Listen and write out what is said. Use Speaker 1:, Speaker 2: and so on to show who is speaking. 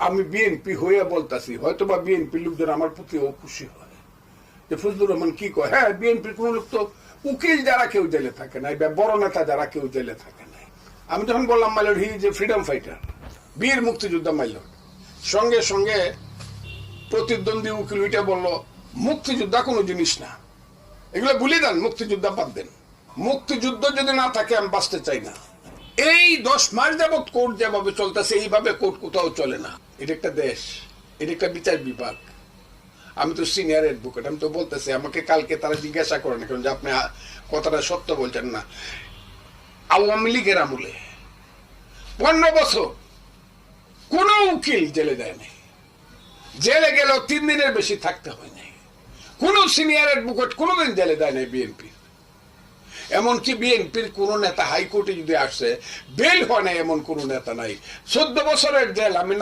Speaker 1: আমি বিএনপি হয়ে বলতাছি, হয়তো বা বিএনপি লোকজন আমার প্রতিও খুশি হয় যে ফজলুর রহমান কি কয়। হ্যাঁ, বিএনপির কোন লোক তো উকিল যারা কেউ জেলে থাকে নাই, বা বড় নেতা যারা কেউ জেলে থাকে নাই। আমি যখন বললাম my lord he is a freedom fighter, বীর মুক্তিযোদ্ধা মাই লর্ড, সঙ্গে সঙ্গে প্রতিদ্বন্দ্বী উকিল ওইটা বললো মুক্তিযোদ্ধা কোনো জিনিস না, এগুলো ভুলে দেন, মুক্তিযোদ্ধা বাদ দেন, মুক্তিযুদ্ধ যদি না থাকে আমি বাঁচতে চাই না। এই 10 মাস যাবৎ কোর্ট যেভাবে চলতেছে এইভাবে কোর্ট কোথাও চলে না। এটা একটা দেশ, এটা একটা বিচার বিভাগ। আমি তো সিনিয়র অ্যাডভোকেট, আমি তো বলতেছি, আমাকে কালকে তারা জিজ্ঞাসা করেন এখন যে আপনি কথাটা সত্য বলছেন না। আওয়ামী লীগের আমলে 15 বছর কোন উকিল জেলে দেয় নাই, জেলে গেলেও 3 দিনের বেশি থাকতে হয় নাই। কোন সিনিয়র অ্যাডভোকেট কোনোদিন জেলে দেয় নাই বিএনপি। এমনকি বিএনপির কোন নেতা হাইকোর্টে যদি আসছে বেল হয় না এমন কোন নেতা নাই। 14 বছরের জেল আমি